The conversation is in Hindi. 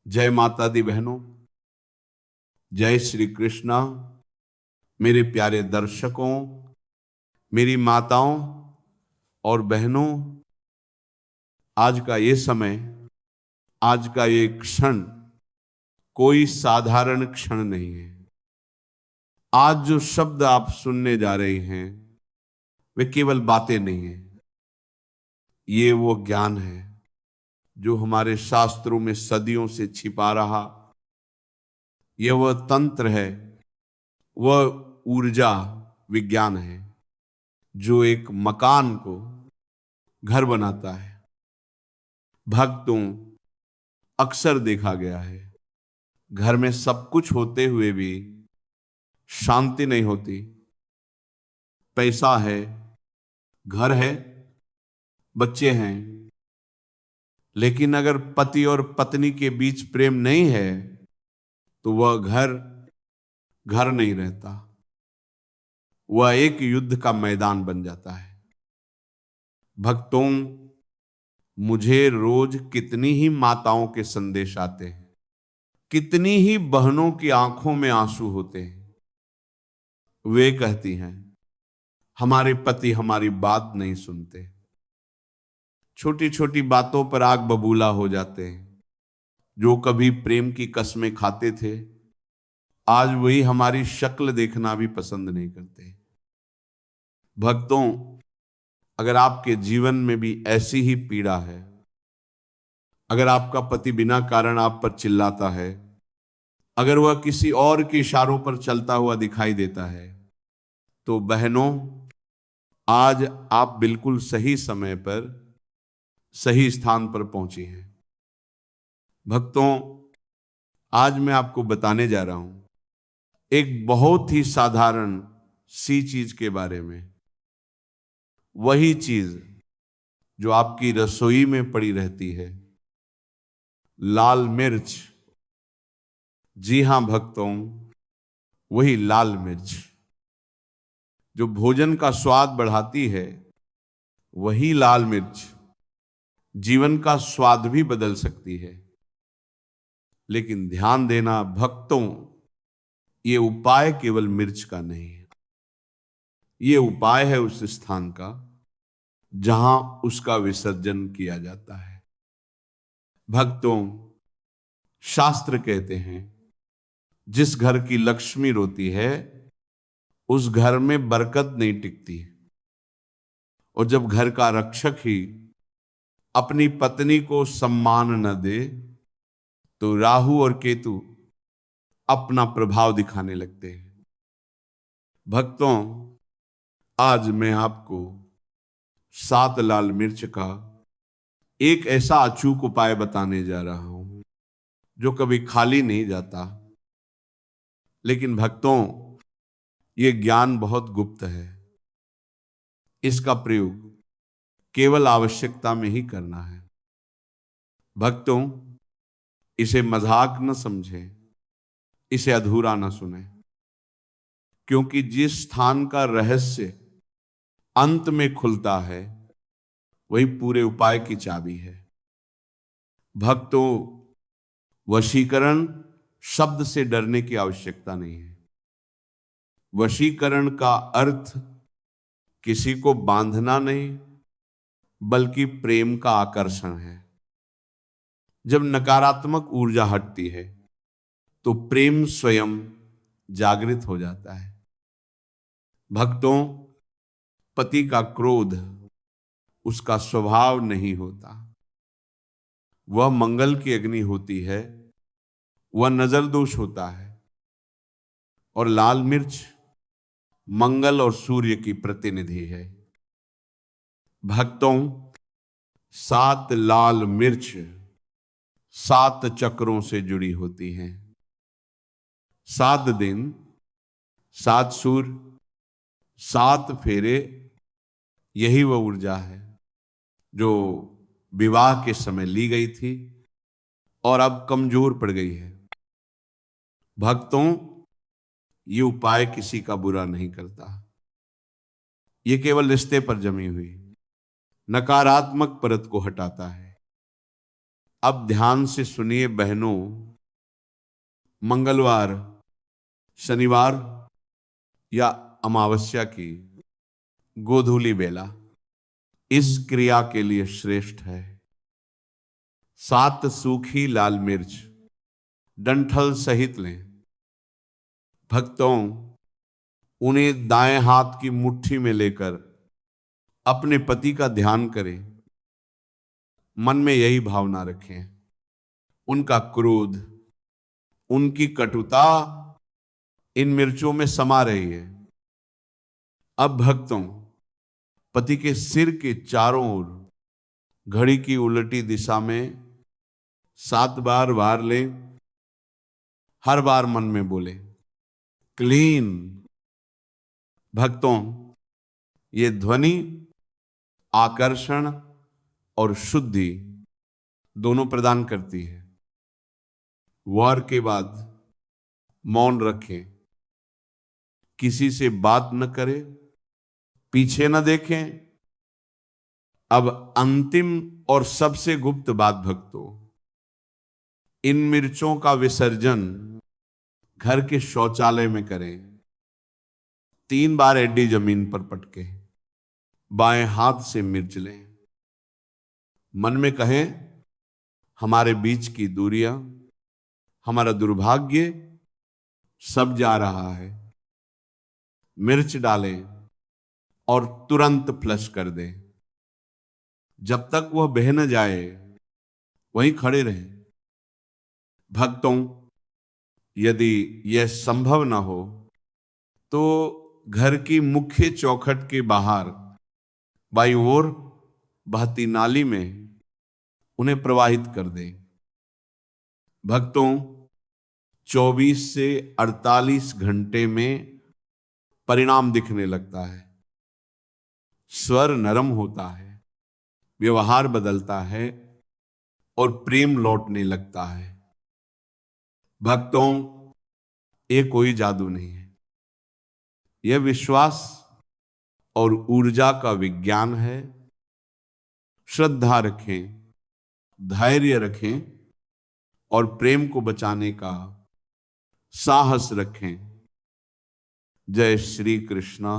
जय माता दी बहनों, जय श्री कृष्णा। मेरे प्यारे दर्शकों, मेरी माताओं और बहनों, आज का ये समय, आज का ये क्षण कोई साधारण क्षण नहीं है। आज जो शब्द आप सुनने जा रहे हैं वे केवल बातें नहीं है, ये वो ज्ञान है जो हमारे शास्त्रों में सदियों से छिपा रहा। यह वह तंत्र है, वह ऊर्जा विज्ञान है जो एक मकान को घर बनाता है। भक्तों, अक्सर देखा गया है घर में सब कुछ होते हुए भी शांति नहीं होती। पैसा है, घर है, बच्चे हैं, लेकिन अगर पति और पत्नी के बीच प्रेम नहीं है तो वह घर घर नहीं रहता, वह एक युद्ध का मैदान बन जाता है। भक्तों, मुझे रोज कितनी ही माताओं के संदेश आते हैं, कितनी ही बहनों की आंखों में आंसू होते हैं। वे कहती हैं हमारे पति हमारी बात नहीं सुनते, छोटी छोटी बातों पर आग बबूला हो जाते हैं। जो कभी प्रेम की कस्में खाते थे, आज वही हमारी शक्ल देखना भी पसंद नहीं करते। भक्तों, अगर आपके जीवन में भी ऐसी ही पीड़ा है, अगर आपका पति बिना कारण आप पर चिल्लाता है, अगर वह किसी और के इशारों पर चलता हुआ दिखाई देता है, तो बहनों, आज आप बिल्कुल सही समय पर सही स्थान पर पहुंची हैं। भक्तों, आज मैं आपको बताने जा रहा हूं एक बहुत ही साधारण सी चीज के बारे में। वही चीज जो आपकी रसोई में पड़ी रहती है, लाल मिर्च। जी हां भक्तों, वही लाल मिर्च जो भोजन का स्वाद बढ़ाती है, वही लाल मिर्च जीवन का स्वाद भी बदल सकती है। लेकिन ध्यान देना भक्तों, ये उपाय केवल मिर्च का नहीं है, ये उपाय है उस स्थान का जहां उसका विसर्जन किया जाता है। भक्तों, शास्त्र कहते हैं जिस घर की लक्ष्मी रोती है उस घर में बरकत नहीं टिकती, और जब घर का रक्षक ही अपनी पत्नी को सम्मान न दे तो राहु और केतु अपना प्रभाव दिखाने लगते हैं। भक्तों, आज मैं आपको 7 लाल मिर्च का एक ऐसा अचूक उपाय बताने जा रहा हूं जो कभी खाली नहीं जाता। लेकिन भक्तों, यह ज्ञान बहुत गुप्त है, इसका प्रयोग केवल आवश्यकता में ही करना है। भक्तों, इसे मजाक न समझें, इसे अधूरा न सुने, क्योंकि जिस स्थान का रहस्य अंत में खुलता है वही पूरे उपाय की चाबी है। भक्तों, वशीकरण शब्द से डरने की आवश्यकता नहीं है। वशीकरण का अर्थ किसी को बांधना नहीं, बल्कि प्रेम का आकर्षण है। जब नकारात्मक ऊर्जा हटती है तो प्रेम स्वयं जागृत हो जाता है। भक्तों, पति का क्रोध उसका स्वभाव नहीं होता, वह मंगल की अग्नि होती है, वह नजर दोष होता है। और लाल मिर्च मंगल और सूर्य की प्रतिनिधि है। भक्तों, 7 लाल मिर्च 7 चक्रों से जुड़ी होती हैं। 7 दिन, 7 सूर्य, 7 फेरे, यही वह ऊर्जा है जो विवाह के समय ली गई थी और अब कमजोर पड़ गई है। भक्तों, ये उपाय किसी का बुरा नहीं करता, ये केवल रिश्ते पर जमी हुई नकारात्मक परत को हटाता है। अब ध्यान से सुनिए बहनों, मंगलवार, शनिवार या अमावस्या की गोधूली बेला इस क्रिया के लिए श्रेष्ठ है। 7 सूखी लाल मिर्च डंठल सहित लें। भक्तों, उन्हें दाएं हाथ की मुट्ठी में लेकर अपने पति का ध्यान करें। मन में यही भावना रखें, उनका क्रोध, उनकी कटुता इन मिर्चों में समा रही है। अब भक्तों, पति के सिर के चारों ओर घड़ी की उलटी दिशा में 7 बार वार लें। हर बार मन में बोले क्लीन। भक्तों, ये ध्वनि आकर्षण और शुद्धि दोनों प्रदान करती है। वार के बाद मौन रखें, किसी से बात न करें, पीछे न देखें। अब अंतिम और सबसे गुप्त बात भक्तों, इन मिर्चों का विसर्जन घर के शौचालय में करें। 3 बार एडी जमीन पर पटके बाएं हाथ से मिर्च लें। मन में कहें, हमारे बीच की दूरियां, हमारा दुर्भाग्य सब जा रहा है। मिर्च डालें और तुरंत फ्लश कर दें। जब तक वह बह न जाए वहीं खड़े रहें। भक्तों, यदि यह संभव न हो तो घर की मुख्य चौखट के बाहर बाईं ओर बहती नाली में उन्हें प्रवाहित कर दें। भक्तों, 24 से 48 घंटे में परिणाम दिखने लगता है। स्वर नरम होता है, व्यवहार बदलता है और प्रेम लौटने लगता है। भक्तों, ये कोई जादू नहीं है, यह विश्वास और ऊर्जा का विज्ञान है। श्रद्धा रखें, धैर्य रखें और प्रेम को बचाने का साहस रखें। जय श्री कृष्णा।